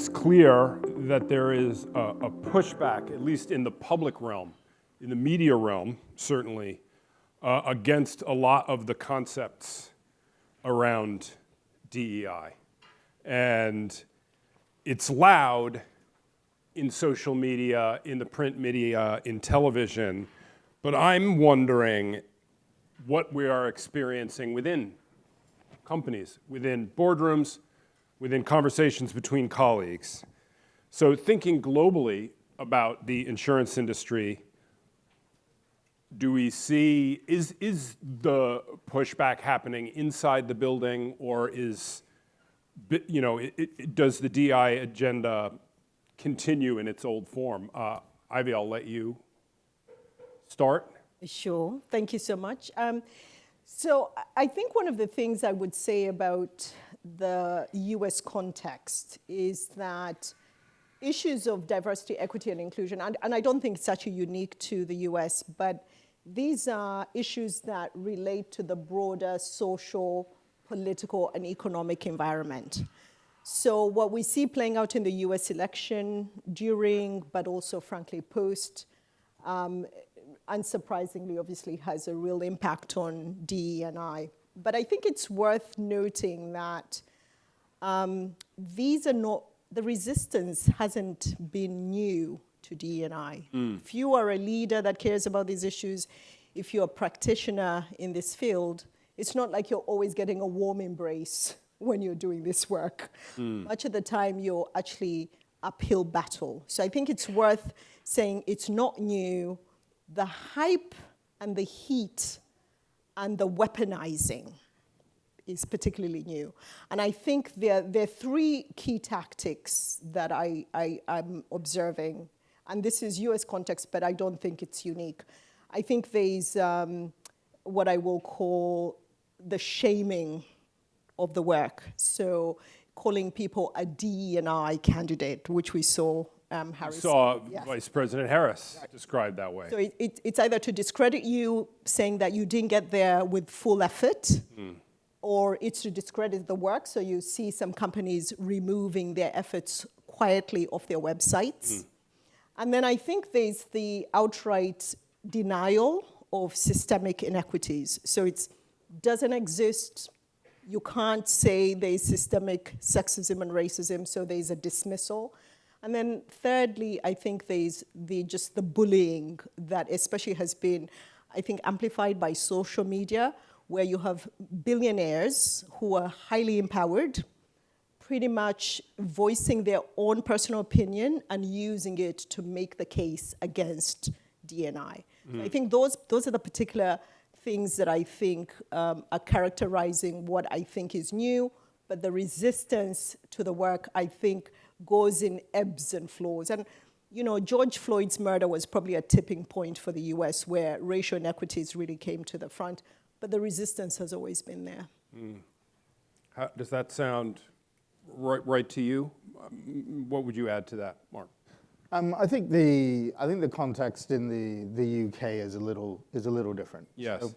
it's clear that there is a pushback, at least in the public realm, in the media realm, certainly, against a lot of the concepts around DEI. And it's loud in social media, in the print media, in television, but I'm wondering what we are experiencing within companies, within boardrooms, within conversations between colleagues. So thinking globally about the insurance industry, do we see, is the pushback happening inside the building, or is, does the DEI agenda continue in its old form? Ivy, I'll let you start. Sure, thank you so much. So I think one of the things I would say about the US context is that issues of diversity, equity, and inclusion, and I don't think it's actually unique to the US, but these are issues that relate to the broader social, political, and economic environment. So what we see playing out in the US election, during, but also frankly post, unsurprisingly, obviously, has a real impact on DE&I. But I think it's worth noting that these are not, the resistance hasn't been new to DE&I. If you are a leader that cares about these issues, if you're a practitioner in this field, it's not like you're always getting a warm embrace when you're doing this work. Much of the time, you're actually uphill battle. So I think it's worth saying it's not new. The hype and the heat and the weaponizing is particularly new. And I think there are three key tactics that I'm observing. And this is US context, but I don't think it's unique. I think there's what I will call the shaming of the work. So calling people a DE&I candidate, which we saw Harris. Vice President Harris described that way. So it's either to discredit you, saying that you didn't get there with full effort, or it's to discredit the work. So you see some companies removing their efforts quietly off their websites. And then I think there's the outright denial of systemic inequities. So it doesn't exist. You can't say there's systemic sexism and racism, so there's a dismissal. And then thirdly, I think there's just the bullying that especially has been, I think, amplified by social media, where you have billionaires who are highly empowered, pretty much voicing their own personal opinion and using it to make the case against DNI. So I think those are the particular things that I think are characterizing what I think is new, but the resistance to the work, I think, goes in ebbs and flows. And George Floyd's murder was probably a tipping point for the US where racial inequities really came to the front, but the resistance has always been there. Does that sound right to you? What would you add to that, Mark? I think the context in the UK is a little different. Yes. So,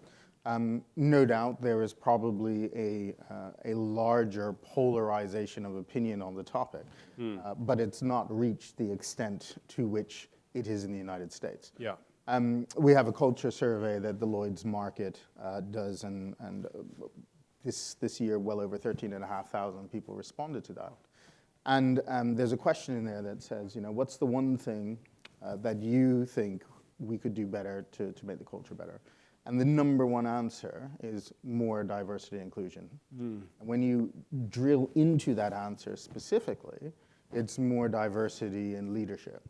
no doubt there is probably a larger polarization of opinion on the topic, but it's not reached the extent to which it is in the United States. Yeah. We have a culture survey that the Lloyd's market does, and this year well over 13,500 people responded to that. And there's a question in there that says, what's the one thing that you think we could do better to make the culture better? And the number one answer is more diversity and inclusion. And when you drill into that answer specifically, it's more diversity in leadership.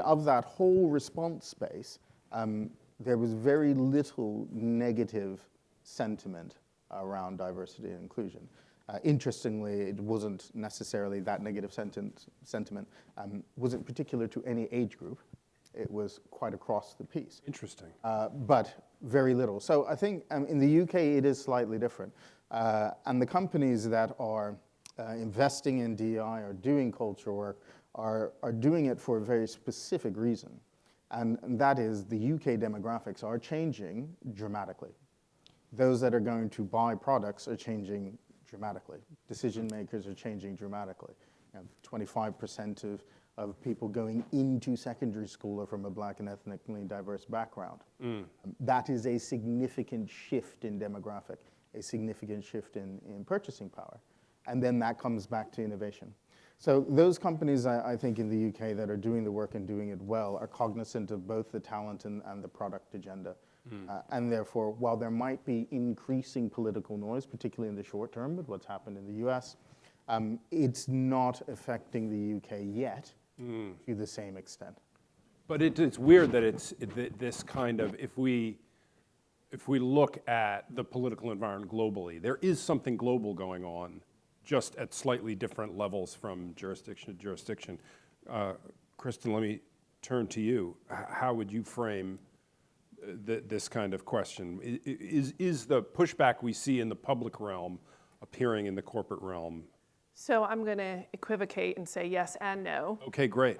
Of that whole response space, there was very little negative sentiment around diversity and inclusion. Interestingly, it wasn't necessarily that negative sentiment, wasn't particular to any age group. It was quite across the piece. Interesting. But very little. So I think in the UK it is slightly different. And the companies that are investing in DEI or doing culture work are doing it for a very specific reason. And that is the UK demographics are changing dramatically. Those that are going to buy products are changing dramatically. Decision makers are changing dramatically. 25% of people going into secondary school are from a Black and ethnically diverse background. That is a significant shift in demographic, a significant shift in purchasing power. And then that comes back to innovation. So those companies, I think, in the UK that are doing the work and doing it well are cognizant of both the talent and the product agenda. And therefore, while there might be increasing political noise, particularly in the short term with what's happened in the US, it's not affecting the UK yet to the same extent. But it's weird that it's this kind of, if we look at the political environment globally, there is something global going on, just at slightly different levels from jurisdiction to jurisdiction. Kirsten, let me turn to you. How would you frame this kind of question? Is the pushback we see in the public realm appearing in the corporate realm? So I'm going to equivocate and say yes and no. Okay, great.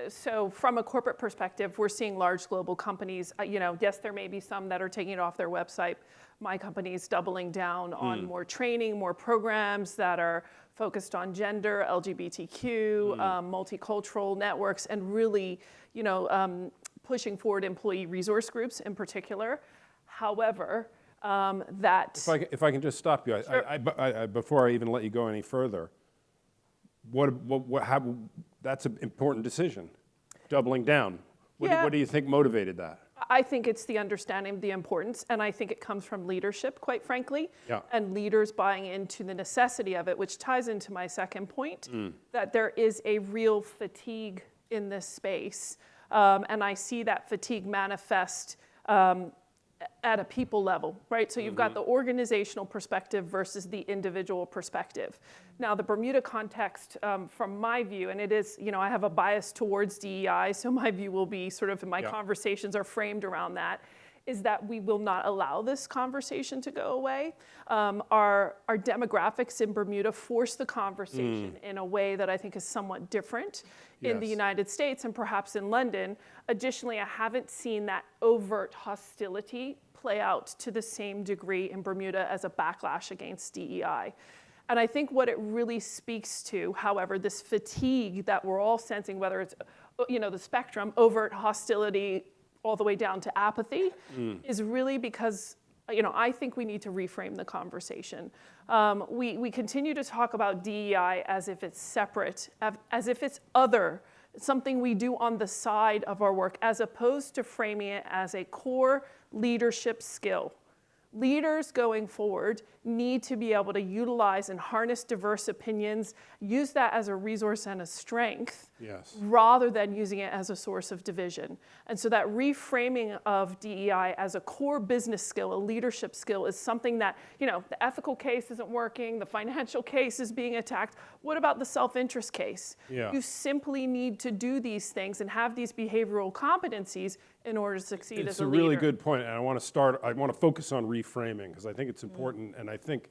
So from a corporate perspective, we're seeing large global companies, yes, there may be some that are taking it off their website. My company is doubling down on more training, more programs that are focused on gender, LGBTQ, multicultural networks, and really, pushing forward employee resource groups in particular. However, If I can just stop you, Sure. before I even let you go any further, that's an important decision, doubling down. What do you think motivated that? I think it's the understanding of the importance, and I think it comes from leadership, quite frankly, and leaders buying into the necessity of it, which ties into my second point, that there is a real fatigue in this space, and I see that fatigue manifest at a people level, right? So you've got the organizational perspective versus the individual perspective. Now, the Bermuda context, from my view, and it is, I have a bias towards DEI, so my view will be sort of, my conversations are framed around that, is that we will not allow this conversation to go away. Our demographics in Bermuda force the conversation in a way that I think is somewhat different in the United States and perhaps in London. Additionally, I haven't seen that overt hostility play out to the same degree in Bermuda as a backlash against DEI. And I think what it really speaks to, however, this fatigue that we're all sensing, whether it's, the spectrum, overt hostility all the way down to apathy, is really because, I think we need to reframe the conversation. We continue to talk about DEI as if it's separate, as if it's other, something we do on the side of our work, as opposed to framing it as a core leadership skill. Leaders going forward need to be able to utilize and harness diverse opinions, use that as a resource and a strength, rather than using it as a source of division. And so that reframing of DEI as a core business skill, a leadership skill, is something that, the ethical case isn't working, the financial case is being attacked. What about the self-interest case? You simply need to do these things and have these behavioral competencies in order to succeed as a leader. It's a really good point, and I want to focus on reframing, because I think it's important, and I think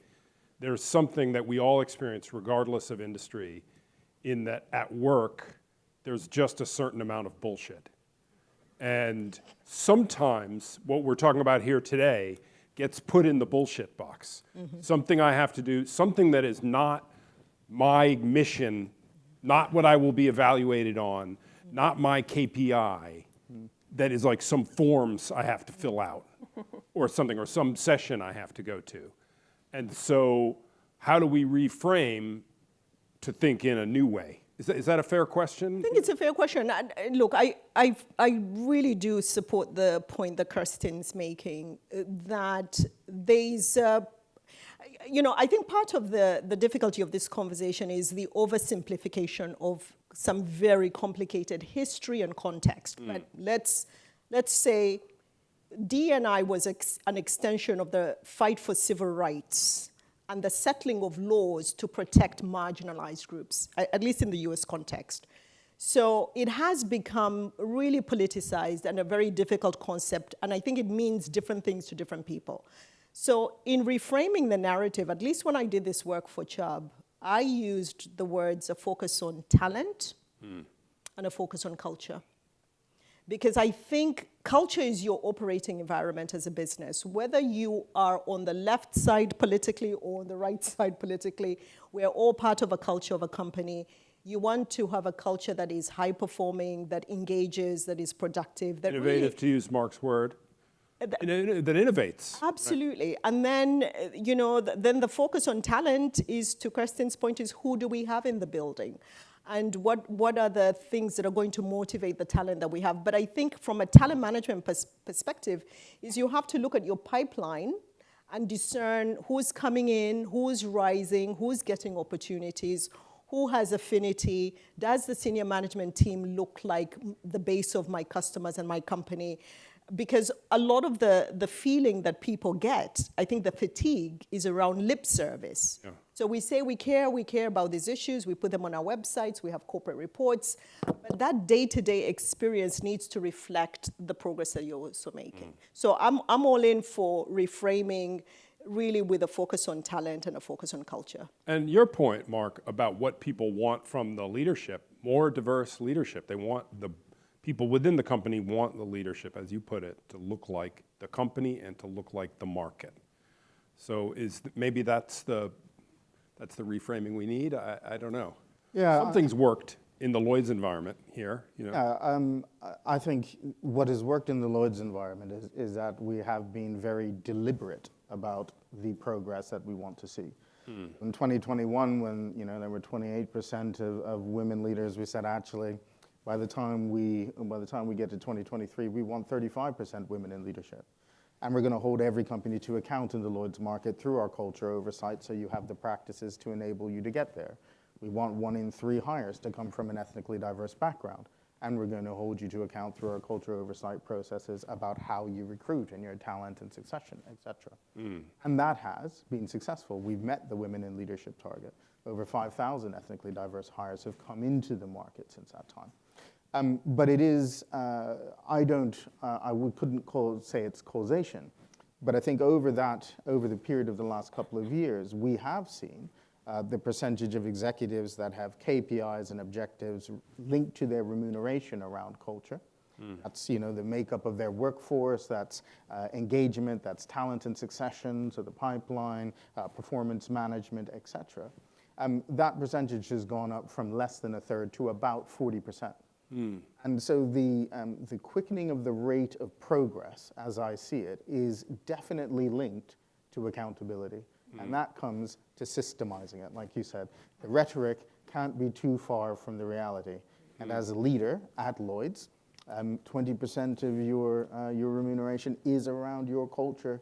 there's something that we all experience regardless of industry, in that at work, there's just a certain amount of bullshit. And sometimes what we're talking about here today gets put in the bullshit box. Something I have to do, something that is not my mission, not what I will be evaluated on, not my KPI, that is like some forms I have to fill out or something, or some session I have to go to. And so how do we reframe to think in a new way? Is that a fair question? I think it's a fair question. Look, I really do support the point that Kirsten's making, that there's, I think part of the difficulty of this conversation is the oversimplification of some very complicated history and context. But let's say D&I was an extension of the fight for civil rights and the settling of laws to protect marginalized groups, at least in the US context. So it has become really politicized and a very difficult concept, and I think it means different things to different people. So in reframing the narrative, at least when I did this work for Chubb, I used the words a focus on talent and a focus on culture. because I think culture is your operating environment as a business. Whether you are on the left side politically or on the right side politically, we're all part of a culture of a company. You want to have a culture that is high performing, that engages, that is productive, that Innovative, really, to use Mark's word. That innovates. absolutely. And then, then the focus on talent is, to Kirsten's point, is who do we have in the building? And what are the things that are going to motivate the talent that we have? But I think from a talent management perspective is you have to look at your pipeline and discern who's coming in, who's rising, who's getting opportunities, who has affinity. Does the senior management team look like the base of my customers and my company? Because a lot of the feeling that people get, I think the fatigue is around lip service. Yeah. So we say we care about these issues, we put them on our websites, we have corporate reports, but that day-to-day experience needs to reflect the progress that you're also making. So I'm all in for reframing, really with a focus on talent and a focus on culture. And your point, Mark, about what people want from the leadership, more diverse leadership. They want the people within the company want the leadership, as you put it, to look like the company and to look like the market. So maybe that's the reframing we need. I don't know. Yeah, something's worked in the Lloyd's environment here. I think what has worked in the Lloyd's environment is that we have been very deliberate about the progress that we want to see. In 2021, when there were 28% of women leaders, we said actually, by the time we get to 2023, we want 35% women in leadership. And we're going to hold every company to account in the Lloyd's market through our culture oversight, so you have the practices to enable you to get there. We want 1 in 3 hires to come from an ethnically diverse background. And we're going to hold you to account through our culture oversight processes about how you recruit and your talent and succession, et cetera. And that has been successful. We've met the women in leadership target. Over 5,000 ethnically diverse hires have come into the market since that time. But it is, couldn't say it's causation, but I think over the period of the last couple of years, we have seen the percentage of executives that have KPIs and objectives linked to their remuneration around culture. That's the makeup of their workforce, that's engagement, that's talent and succession, so the pipeline, performance management, et cetera. That percentage has gone up from less than a third to about 40%. And so the quickening of the rate of progress, as I see it, is definitely linked to accountability. And that comes to systemizing it. Like you said, the rhetoric can't be too far from the reality. And as a leader at Lloyd's, 20% of your remuneration is around your culture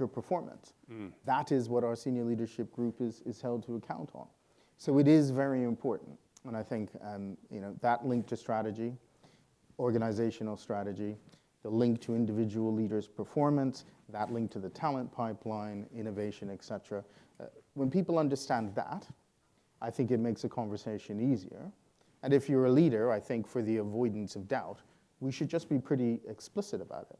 performance. That is what our senior leadership group is held to account on. So it is very important. And I think that link to strategy, organizational strategy, the link to individual leaders' performance, that link to the talent pipeline, innovation, et cetera. When people understand that, I think it makes a conversation easier. And if you're a leader, I think for the avoidance of doubt, we should just be pretty explicit about it.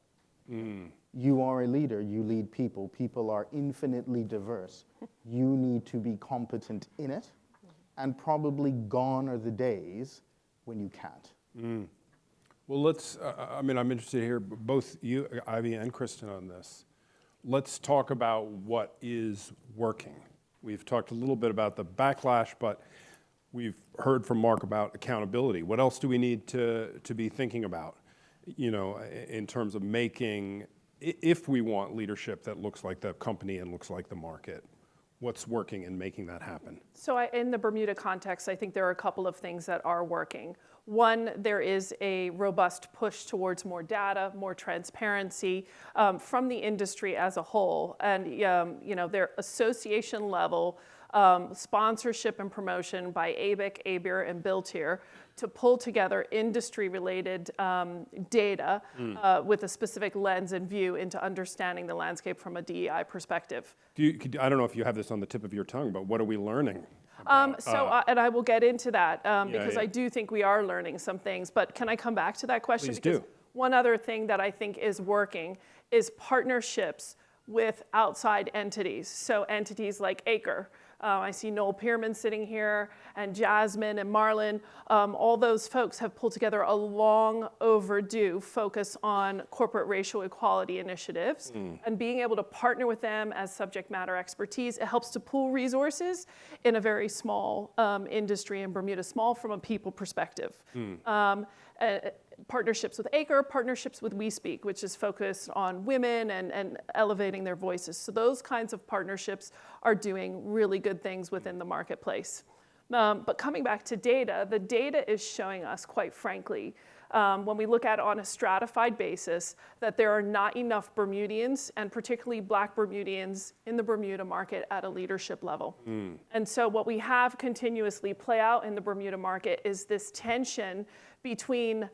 You are a leader, you lead people. People are infinitely diverse. You need to be competent in it. And probably gone are the days when you can't. Well, let's, I'm interested to hear both you, Ivy, and Kirsten on this. Let's talk about what is working. We've talked a little bit about the backlash, but we've heard from Mark about accountability. What else do we need to be thinking about, in terms of making, if we want leadership that looks like the company and looks like the market? What's working in making that happen? So in the Bermuda context, I think there are a couple of things that are working. One, there is a robust push towards more data, more transparency from the industry as a whole. And their association level sponsorship and promotion by ABIC, ABIR, and Biltier to pull together industry-related data with a specific lens and view into understanding the landscape from a DEI perspective. I don't know if you have this on the tip of your tongue, but what are we learning? And I will get into that because I do think we are learning some things. But can I come back to that question? Please because do. One other thing that I think is working is partnerships with outside entities. So entities like Acre, I see Noel Pearman sitting here, and Jasmine and Marlon. All those folks have pulled together a long overdue focus on corporate racial equality initiatives. And being able to partner with them as subject matter expertise, it helps to pool resources in a very small industry in Bermuda, small from a people perspective. Partnerships with ACRE, partnerships with We Speak, which is focused on women and elevating their voices. So those kinds of partnerships are doing really good things within the marketplace. But coming back to data, the data is showing us, quite frankly, when we look at it on a stratified basis, that there are not enough Bermudians, and particularly Black Bermudians, in the Bermuda market at a leadership level. And so what we have continuously play out in the Bermuda market is this tension between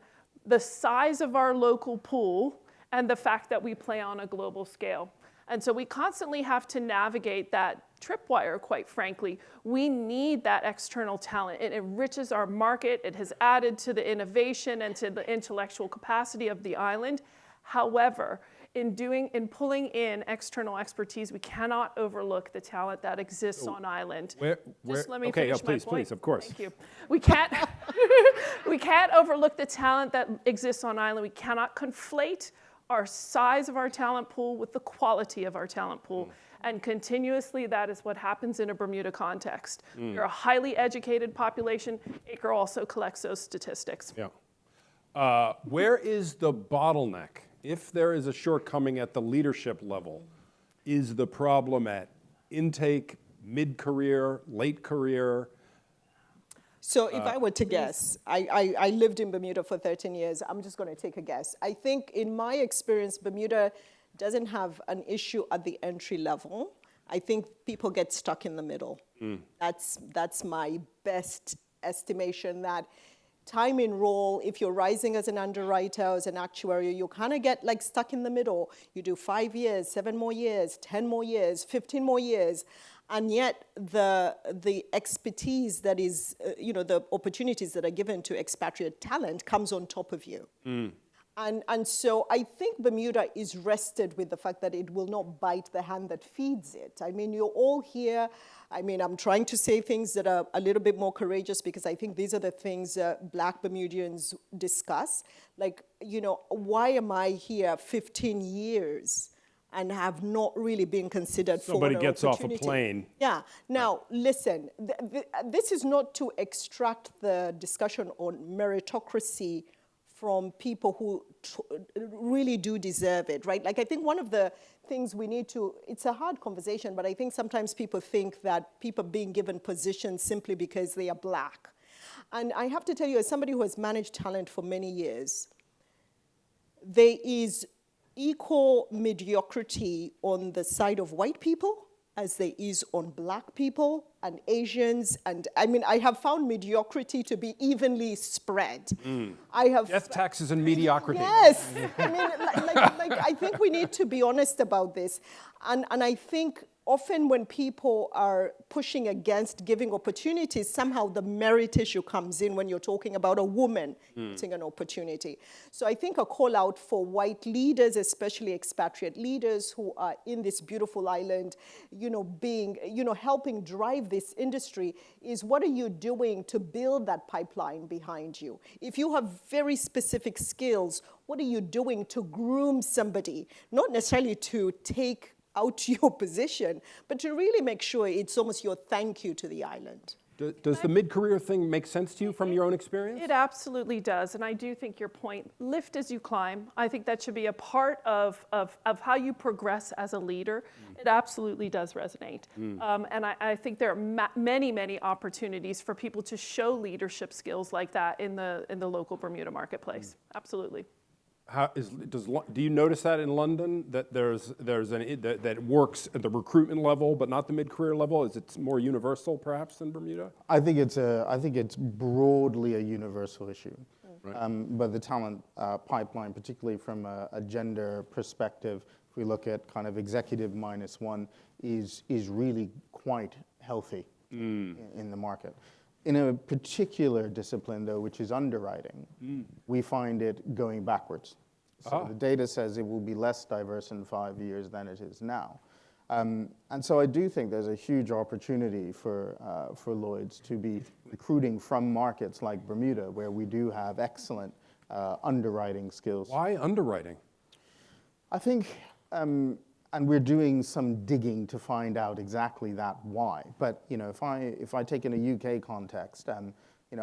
the size of our local pool and the fact that we play on a global scale. And so we constantly have to navigate that tripwire, quite frankly. We need that external talent. It enriches our market. It has added to the innovation and to the intellectual capacity of the island. However, in pulling in external expertise, we cannot overlook the talent that exists on island. Just let me finish my point. Please, of course. Thank you. We can't, we can't overlook the talent that exists on island. We cannot conflate our size of our talent pool with the quality of our talent pool. And continuously, that is what happens in a Bermuda context. We're a highly educated population. ACRE also collects those statistics. Yeah. Where is the bottleneck? If there is a shortcoming at the leadership level, is the problem at intake, mid-career, late career? So if I were to guess, I lived in Bermuda for 13 years. I'm just going to take a guess. I think in my experience, Bermuda doesn't have an issue at the entry level. I think people get stuck in the middle. That's my best estimation, that time in role, if you're rising as an underwriter, as an actuary, you kind of get like stuck in the middle. You do 5 years, 7 more years, 10 more years, 15 more years. And yet the expertise that is, the opportunities that are given to expatriate talent comes on top of you. And so I think Bermuda is rested with the fact that it will not bite the hand that feeds it. I mean, you're all here. I mean, I'm trying to say things that are a little bit more courageous because I think these are the things Black Bermudians discuss. Like, why am I here 15 years and have not really been considered for an opportunity? Somebody gets off a plane. Yeah. Now, listen, this is not to extract the discussion on meritocracy from people who really do deserve it, right? Like, I think one of the things we need to, it's a hard conversation, but I think sometimes people think that people are being given positions simply because they are Black. And I have to tell you, as somebody who has managed talent for many years, there is equal mediocrity on the side of white people as there is on Black people and Asians. And I mean, I have found mediocrity to be evenly spread. I have Death, taxes, and mediocrity. Yes. I mean, like, I think we need to be honest about this. And I think often when people are pushing against giving opportunities, somehow the merit issue comes in when you're talking about a woman getting an opportunity. So I think a call out for white leaders, especially expatriate leaders who are in this beautiful island, helping drive this industry, is what are you doing to build that pipeline behind you? If you have very specific skills, what are you doing to groom somebody? Not necessarily to take out your position, but to really make sure it's almost your thank you to the island. Does the mid-career thing make sense to you from your own experience? It absolutely does, and I do think your point, lift as you climb, I think that should be a part of how you progress as a leader. It absolutely does resonate. And I think there are many, many opportunities for people to show leadership skills like that in the local Bermuda marketplace. Absolutely. Do you notice that in London, that that works at the recruitment level but not the mid-career level? Is it more universal perhaps than Bermuda? I think it's broadly a universal issue. Right. But the talent pipeline, particularly from a gender perspective, if we look at kind of executive -1, is really quite healthy in the market. In a particular discipline, though, which is underwriting, we find it going backwards. So the data says it will be less diverse in 5 years than it is now. And so I do think there's a huge opportunity for Lloyd's to be recruiting from markets like Bermuda, where we do have excellent underwriting skills. Why underwriting? I think, and we're doing some digging to find out exactly that why. But if I take in a UK context,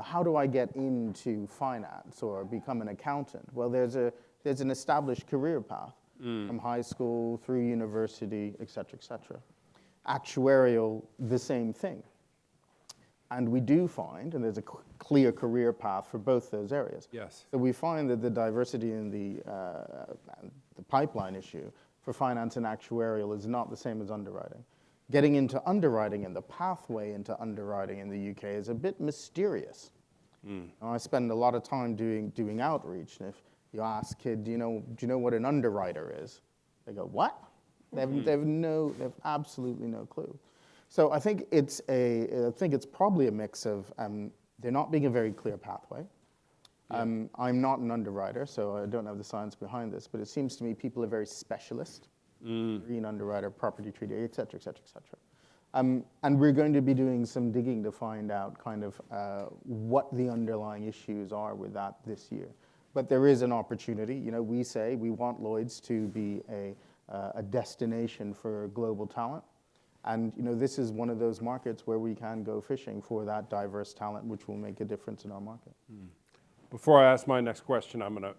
how do I get into finance or become an accountant? Well, there's an established career path from high school through university, et cetera, et cetera. Actuarial, the same thing. And we do find, and there's a clear career path for both those areas. Yes. So we find that the diversity in the pipeline issue for finance and actuarial is not the same as underwriting. Getting into underwriting and the pathway into underwriting in the UK is a bit mysterious. I spend a lot of time doing outreach, and if you ask a kid, do you know what an underwriter is? They go, what? They have absolutely no clue. So I think it's probably a mix of there not being a very clear pathway. I'm not an underwriter, so I don't have the science behind this, but it seems to me people are very specialist. Green underwriter, property treaty, et cetera, et cetera, et cetera. And we're going to be doing some digging to find out kind of what the underlying issues are with that this year. But there is an opportunity. We say we want Lloyd's to be a destination for global talent. And this is one of those markets where we can go fishing for that diverse talent, which will make a difference in our market. Before I ask my next question, I'm going to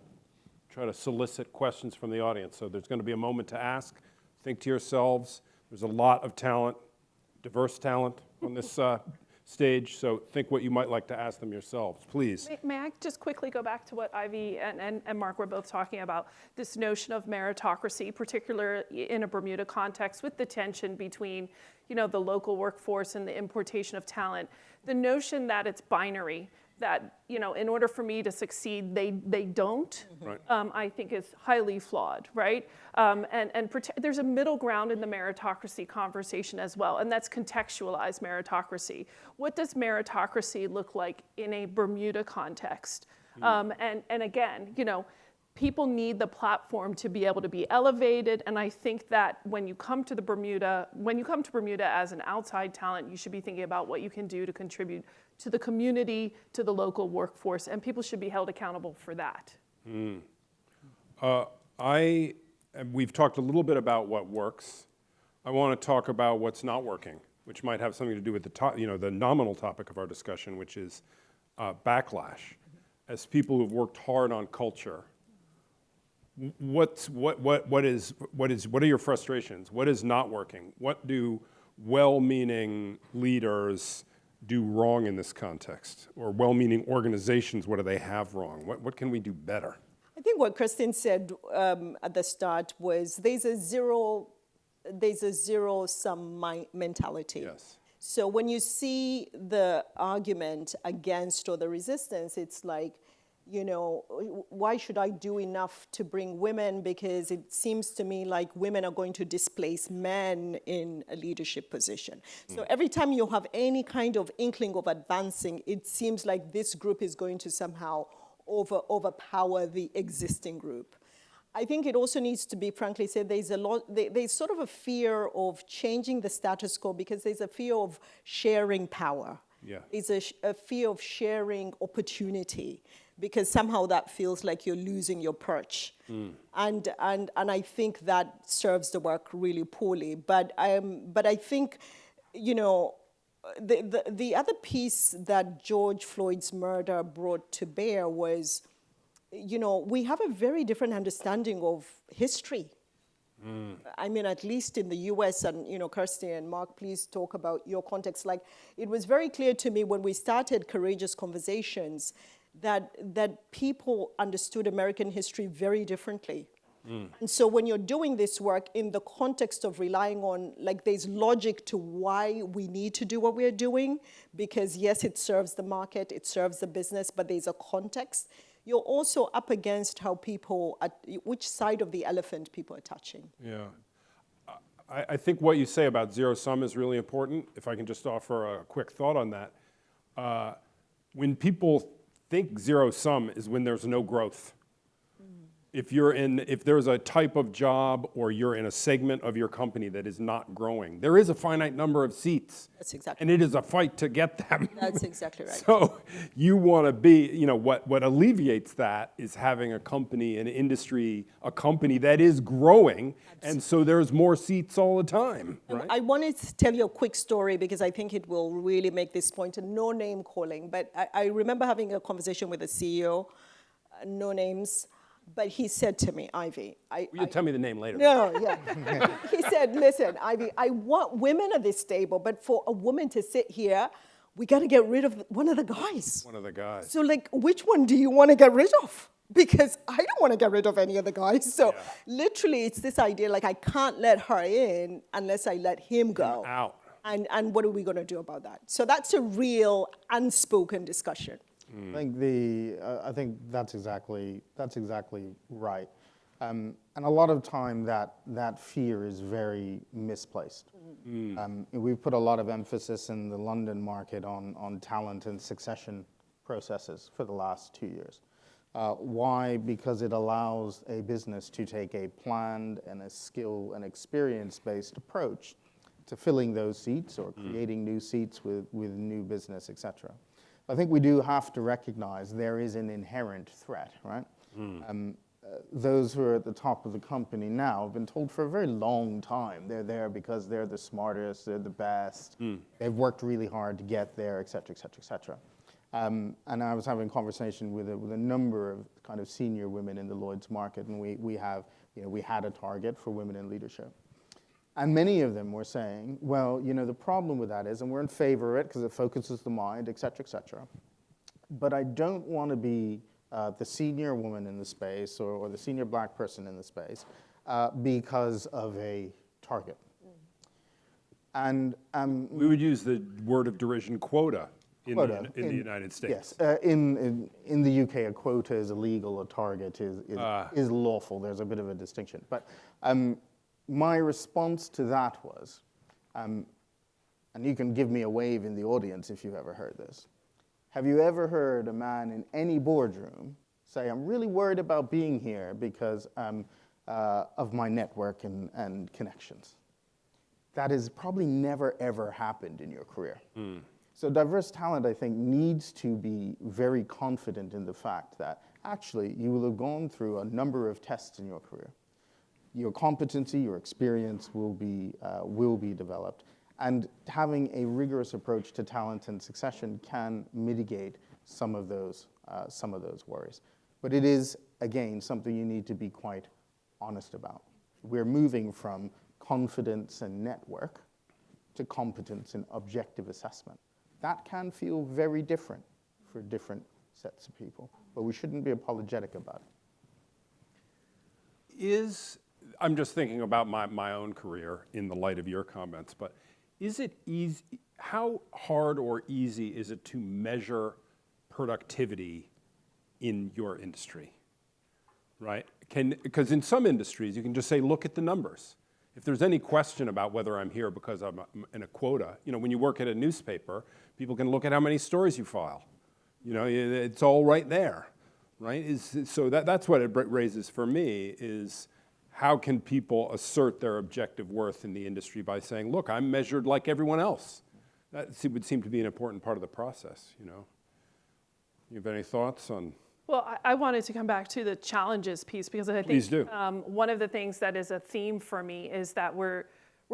try to solicit questions from the audience. So there's going to be a moment to ask. Think to yourselves. There's a lot of talent, diverse talent on this stage. So think what you might like to ask them yourselves, please. May I just quickly go back to what Ivy and Mark were both talking about, this notion of meritocracy, particularly in a Bermuda context, with the tension between, the local workforce and the importation of talent. The notion that it's binary, that, in order for me to succeed, they don't, Right. I think is highly flawed, right? There's a middle ground in the meritocracy conversation as well, and that's contextualized meritocracy. What does meritocracy look like in a Bermuda context? And again, people need the platform to be able to be elevated, and I think that when you come to Bermuda as an outside talent, you should be thinking about what you can do to contribute to the community, to the local workforce, and people should be held accountable for that. We've talked a little bit about what works. I want to talk about what's not working, which might have something to do with the nominal topic of our discussion, which is backlash. As people who've worked hard on culture, what are your frustrations? What is not working? What do well-meaning leaders do wrong in this context? Or well-meaning organizations, what do they have wrong? What can we do better? I think what Kirsten said at the start was there's a zero-sum mentality. Yes. So when you see the argument against or the resistance, it's like, why should I do enough to bring women? Because it seems to me like women are going to displace men in a leadership position. So every time you have any kind of inkling of advancing, it seems like this group is going to somehow overpower the existing group. I think it also needs to be frankly said there's sort of a fear of changing the status quo because there's a fear of sharing power. Yeah. It's a fear of sharing opportunity because somehow that feels like you're losing your perch. And I think that serves the work really poorly. But I think, the other piece that George Floyd's murder brought to bear was, we have a very different understanding of history. I mean, at least in the US, and Kirsten and Mark, please talk about your context. Like, it was very clear to me when we started Courageous Conversations that people understood American history very differently. And so when you're doing this work in the context of relying on, there's logic to why we need to do what we're doing, because yes, it serves the market, it serves the business, but there's a context. You're also up against which side of the elephant people are touching. Yeah. I think what you say about zero sum is really important. If I can just offer a quick thought on that. When people think zero sum is when there's no growth. if there's a type of job or you're in a segment of your company that is not growing, there is a finite number of seats. That's exactly. And it is a fight to get them. That's exactly right. So you want to be, what alleviates that is having a company, an industry, a company that is growing, and so there's more seats all the time, right? I wanted to tell you a quick story because I think it will really make this point, and no name calling, but I remember having a conversation with a CEO, no names, but he said to me, Ivy, You'll tell me the name later. No, yeah. He said, listen, Ivy, I want women at this table, but for a woman to sit here, we got to get rid of one of the guys. One of the guys. So, which one do you want to get rid of? Because I don't want to get rid of any of the guys. So, literally, it's this idea, I can't let her in unless I let him go. Out. And what are we going to do about that? So that's a real unspoken discussion. I think that's exactly right, and a lot of time that fear is very misplaced. We've put a lot of emphasis in the London market on talent and succession processes for the last 2 years. Why? Because it allows a business to take a planned and a skill and experience-based approach to filling those seats or creating new seats with new business, et cetera. I think we do have to recognize there is an inherent threat, right? Those who are at the top of the company now have been told for a very long time they're there because they're the smartest, they're the best, they've worked really hard to get there, et cetera, et cetera, et cetera. And I was having a conversation with a number of kind of senior women in the Lloyd's market, and we had a target for women in leadership. And many of them were saying, well, the problem with that is, and we're in favor of it because it focuses the mind, et cetera, but I don't want to be the senior woman in the space or the senior black person in the space because of a target. And we would use the word of derision, quota, in the United States. Yes, in the UK, a quota is illegal, a target is lawful. There's a bit of a distinction. But my response to that was, and you can give me a wave in the audience if you've ever heard this. Have you ever heard a man in any boardroom say, I'm really worried about being here because of my network and connections? That has probably never, ever happened in your career. So diverse talent, I think, needs to be very confident in the fact that actually you will have gone through a number of tests in your career. Your competency, your experience will be developed. And having a rigorous approach to talent and succession can mitigate some of those worries. But it is, again, something you need to be quite honest about. We're moving from confidence and network to competence and objective assessment. That can feel very different for different sets of people, but we shouldn't be apologetic about it. I'm just thinking about my own career in the light of your comments, but is it easy, how hard or easy is it to measure productivity in your industry, right? Because in some industries, you can just say, look at the numbers. If there's any question about whether I'm here because I'm in a quota, when you work at a newspaper, people can look at how many stories you file. It's all right there, right? So that's what it raises for me is, how can people assert their objective worth in the industry by saying, look, I'm measured like everyone else? That would seem to be an important part of the process, You have any thoughts on? Well, I wanted to come back to the challenges piece because I think Please do. One of the things that is a theme for me is that we're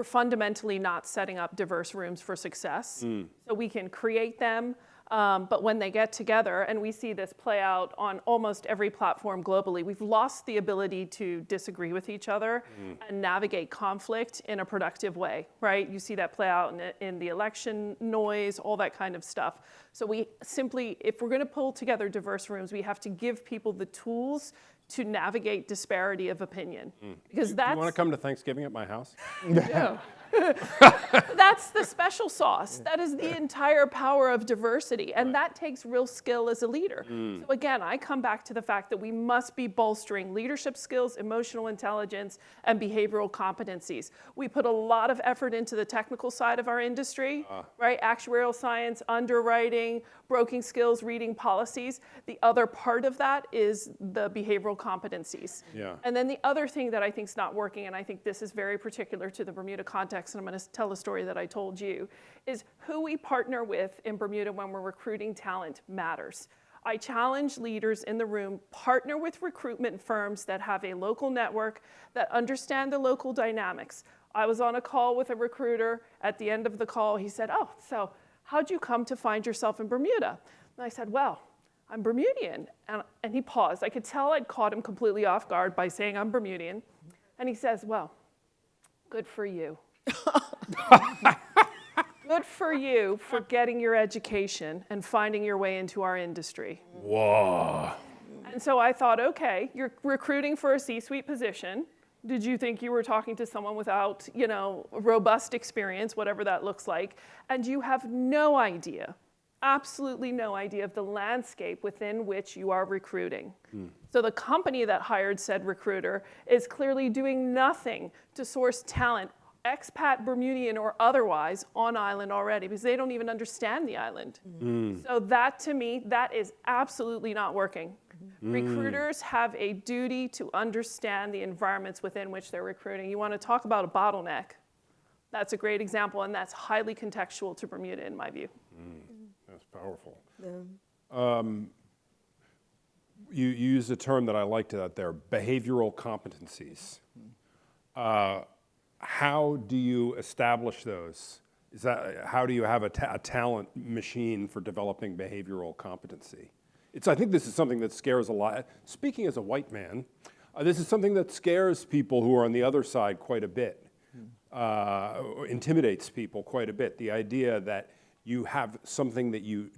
fundamentally not setting up diverse rooms for success. So we can create them, but when they get together, and we see this play out on almost every platform globally, we've lost the ability to disagree with each other and navigate conflict in a productive way, right? You see that play out in the election noise, all that kind of stuff. So we simply, if we're going to pull together diverse rooms, we have to give people the tools to navigate disparity of opinion. Because that's... You want to come to Thanksgiving at my house? Yeah. That's the special sauce. That is the entire power of diversity. And that takes real skill as a leader. So again, I come back to the fact that we must be bolstering leadership skills, emotional intelligence, and behavioral competencies. We put a lot of effort into the technical side of our industry, right? Actuarial science, underwriting, broking skills, reading policies. The other part of that is the behavioral competencies. Yeah. And then the other thing that I think is not working, and I think this is very particular to the Bermuda context, and I'm going to tell a story that I told you, is who we partner with in Bermuda when we're recruiting talent matters. I challenge leaders in the room, partner with recruitment firms that have a local network, that understand the local dynamics. I was on a call with a recruiter. At the end of the call, he said, "Oh, so how'd you come to find yourself in Bermuda?" And I said, "Well, I'm Bermudian." And he paused. I could tell I'd caught him completely off guard by saying I'm Bermudian. And he says, "Well, good for you." Good for you for getting your education and finding your way into our industry. Whoa. And so I thought, okay, you're recruiting for a C-suite position. Did you think you were talking to someone without, robust experience, whatever that looks like? And you have no idea, absolutely no idea of the landscape within which you are recruiting. So the company that hired said recruiter is clearly doing nothing to source talent, expat, Bermudian, or otherwise, on island already, because they don't even understand the island. So that, to me, that is absolutely not working. Recruiters have a duty to understand the environments within which they're recruiting. You want to talk about a bottleneck? That's a great example, and that's highly contextual to Bermuda, in my view. That's powerful. You used a term that I liked out there, behavioral competencies. How do you establish those? How do you have a talent machine for developing behavioral competency? I think this is something that scares a lot. Speaking as a white man, this is something that scares people who are on the other side quite a bit, intimidates people quite a bit. The idea that you have something that you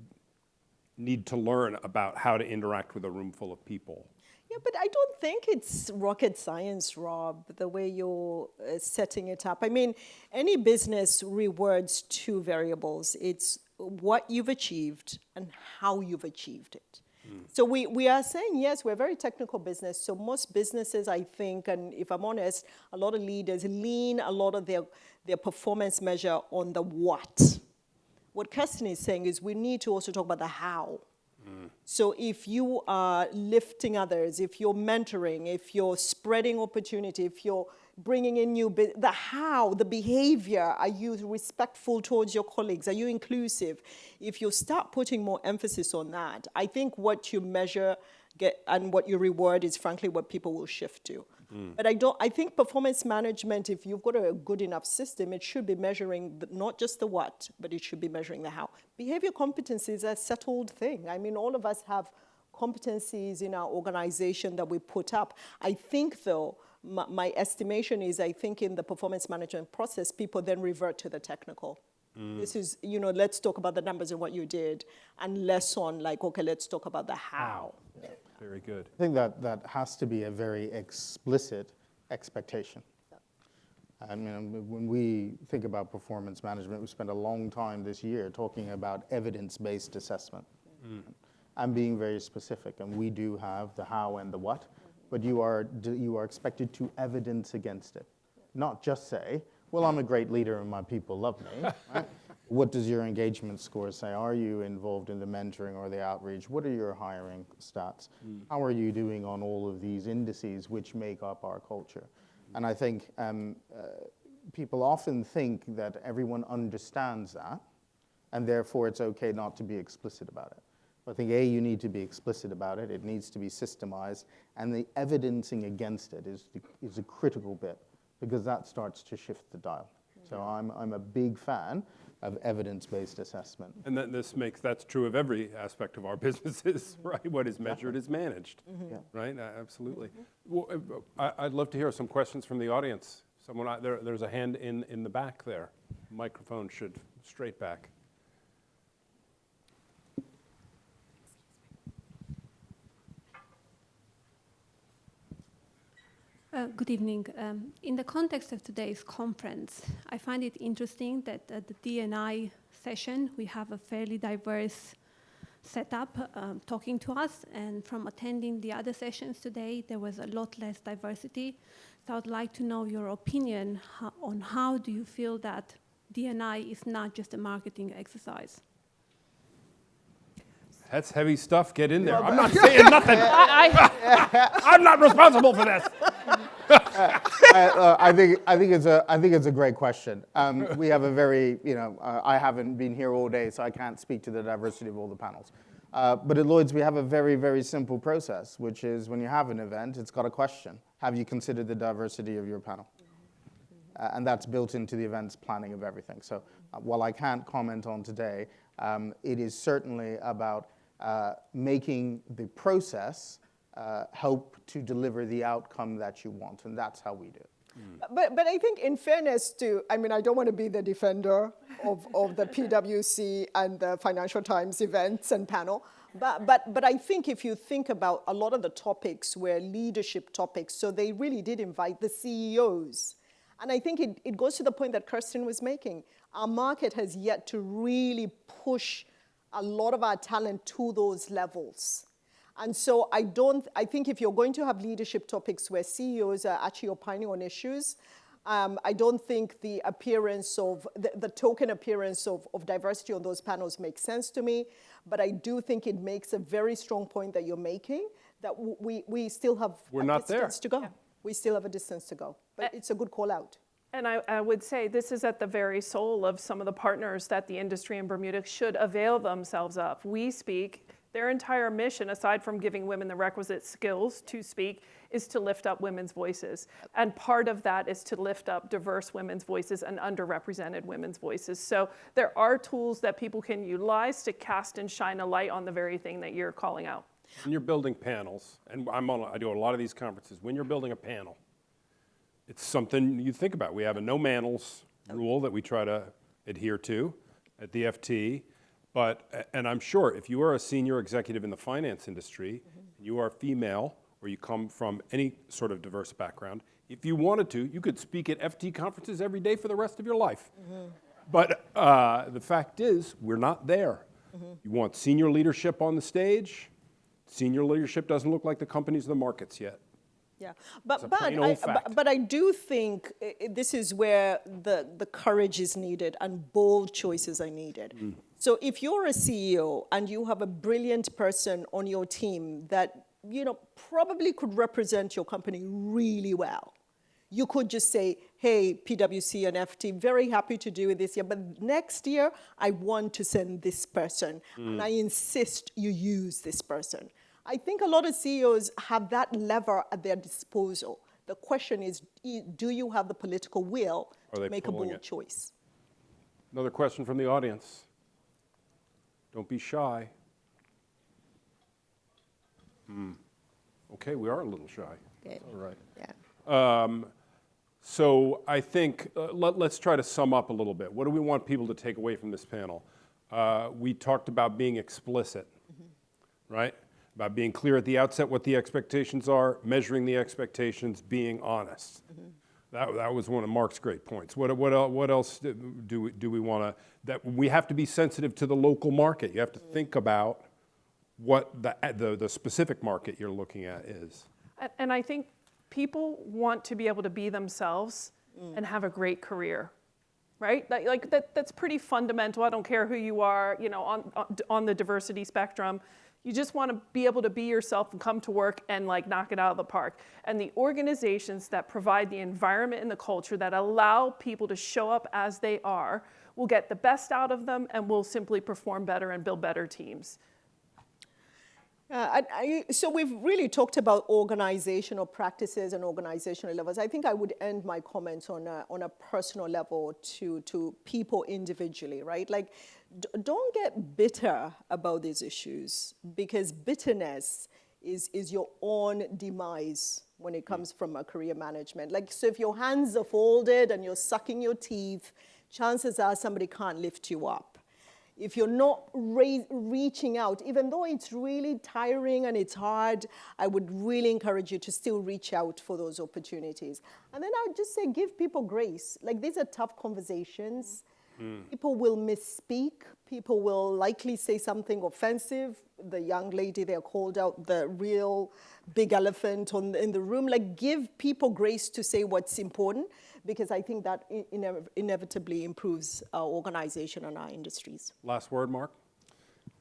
need to learn about how to interact with a room full of people. Yeah, but I don't think it's rocket science, Rob, the way you're setting it up. I mean, any business rewards two variables. It's what you've achieved and how you've achieved it. So we are saying, yes, we're a very technical business. So most businesses, I think, and if I'm honest, a lot of leaders lean a lot of their performance measure on the what. What Kirsten is saying is we need to also talk about the how. So if you are lifting others, if you're mentoring, if you're spreading opportunity, if you're bringing in the how, the behavior, are you respectful towards your colleagues? Are you inclusive? If you start putting more emphasis on that, I think what you measure and what you reward is frankly what people will shift to. But I think performance management, if you've got a good enough system, it should be measuring not just the what, but it should be measuring the how. Behavior competency is a settled thing. I mean, all of us have competencies in our organization that we put up. I think, though, my estimation is I think in the performance management process, people then revert to the technical. This is, let's talk about the numbers and what you did, and less on like, okay, let's talk about the how. Yeah. Very good. I think that has to be a very explicit expectation. I mean, when we think about performance management, we spent a long time this year talking about evidence-based assessment and being very specific. And we do have the how and the what, but you are expected to evidence against it, not just say, well, I'm a great leader and my people love me. Right? What does your engagement score say? Are you involved in the mentoring or the outreach? What are your hiring stats? How are you doing on all of these indices which make up our culture? And I think people often think that everyone understands that, and therefore it's okay not to be explicit about it. I think, you need to be explicit about it. It needs to be systemized, and the evidencing against it is a critical bit, because that starts to shift the dial. So I'm a big fan of evidence-based assessment. And that's true of every aspect of our businesses, right? What is measured is managed, right? Absolutely. Well, I'd love to hear some questions from the audience. Someone there's a hand in the back there. Microphone should straight back. Good evening. In the context of today's conference, I find it interesting that at the D&I session, we have a fairly diverse setup talking to us, and from attending the other sessions today, there was a lot less diversity. So I'd like to know your opinion on how do you feel that D&I is not just a marketing exercise? That's heavy stuff. Get in there. I'm not saying nothing. I'm not responsible for this. I think it's a great question. We have a very, I haven't been here all day, so I can't speak to the diversity of all the panels. But at Lloyd's, we have a very, very simple process, which is when you have an event, it's got a question. Have you considered the diversity of your panel? And that's built into the event's planning of everything. So while I can't comment on today, it is certainly about making the process help to deliver the outcome that you want, and that's how we do it. But I think in fairness to, I don't want to be the defender of the PwC and the Financial Times events and panel, but I think if you think about a lot of the topics were leadership topics, so they really did invite the CEOs. And I think it goes to the point that Kirsten was making. Our market has yet to really push a lot of our talent to those levels. And so I think if you're going to have leadership topics where CEOs are actually opining on issues, I don't think the appearance of, the token appearance of diversity on those panels makes sense to me, but I do think it makes a very strong point that you're making, that we still have distance to go. Yeah. We still have a distance to go, but it's a good call out. And I would say this is at the very soul of some of the partners that the industry in Bermuda should avail themselves of. We speak, their entire mission, aside from giving women the requisite skills to speak, is to lift up women's voices. And part of that is to lift up diverse women's voices and underrepresented women's voices. So there are tools that people can utilize to cast and shine a light on the very thing that you're calling out. When you're building panels, and I do a lot of these conferences, when you're building a panel, it's something you think about. We have a no manels rule that we try to adhere to at the FT, and I'm sure if you are a senior executive in the finance industry, and you are female, or you come from any sort of diverse background, if you wanted to, you could speak at FT conferences every day for the rest of your life. But the fact is, we're not there. You want senior leadership on the stage. Senior leadership doesn't look like the companies or the markets yet. Yeah, but I do think this is where the courage is needed and bold choices are needed. So if you're a CEO and you have a brilliant person on your team that probably could represent your company really well, you could just say, hey, PwC and FT, very happy to do it this year, but next year I want to send this person, and I insist you use this person. I think a lot of CEOs have that lever at their disposal. The question is, do you have the political will to make a bold choice? Another question from the audience. Don't be shy. Okay, we are a little shy. Okay. All right. Yeah. So I think let's try to sum up a little bit. What do we want people to take away from this panel? We talked about being explicit, right? About being clear at the outset what the expectations are, measuring the expectations, being honest. That was one of Mark's great points. What else do we want to? That we have to be sensitive to the local market. You have to think about what the specific market you're looking at is. And I think people want to be able to be themselves and have a great career, right? That's pretty fundamental. I don't care who you are, on the diversity spectrum. You just want to be able to be yourself and come to work and knock it out of the park. And the organizations that provide the environment and the culture that allow people to show up as they are will get the best out of them and will simply perform better and build better teams. So we've really talked about organizational practices and organizational levels. I think I would end my comments on a personal level to people individually, right? Don't get bitter about these issues, because bitterness is your own demise when it comes from a career management. So if your hands are folded and you're sucking your teeth, chances are somebody can't lift you up. if you're not reaching out, even though it's really tiring and it's hard, I would really encourage you to still reach out for those opportunities. And then I would just say, give people grace. Like, these are tough conversations. People will misspeak. People will likely say something offensive. The young lady there called out the real big elephant in the room. Like, give people grace to say what's important, because I think that inevitably improves our organization and our industries. Last word, Mark?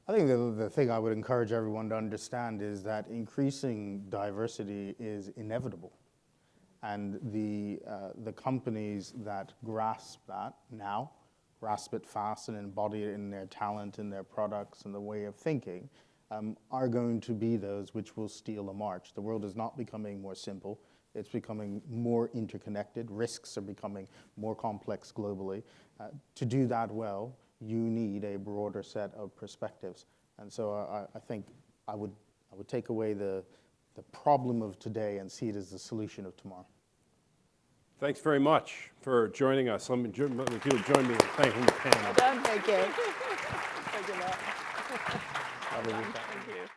I think the thing I would encourage everyone to understand is that increasing diversity is inevitable. And the companies that grasp that now, grasp it fast and embody it in their talent, in their products, and the way of thinking, are going to be those which will steal a march. The world is not becoming more simple. It's becoming more interconnected. Risks are becoming more complex globally. To do that well, you need a broader set of perspectives. And so I think I would take away the problem of today and see it as the solution of tomorrow. Thanks very much for joining us. Let me join me in thanking the panel. Well done. Thank you. Have a good time. Thank you.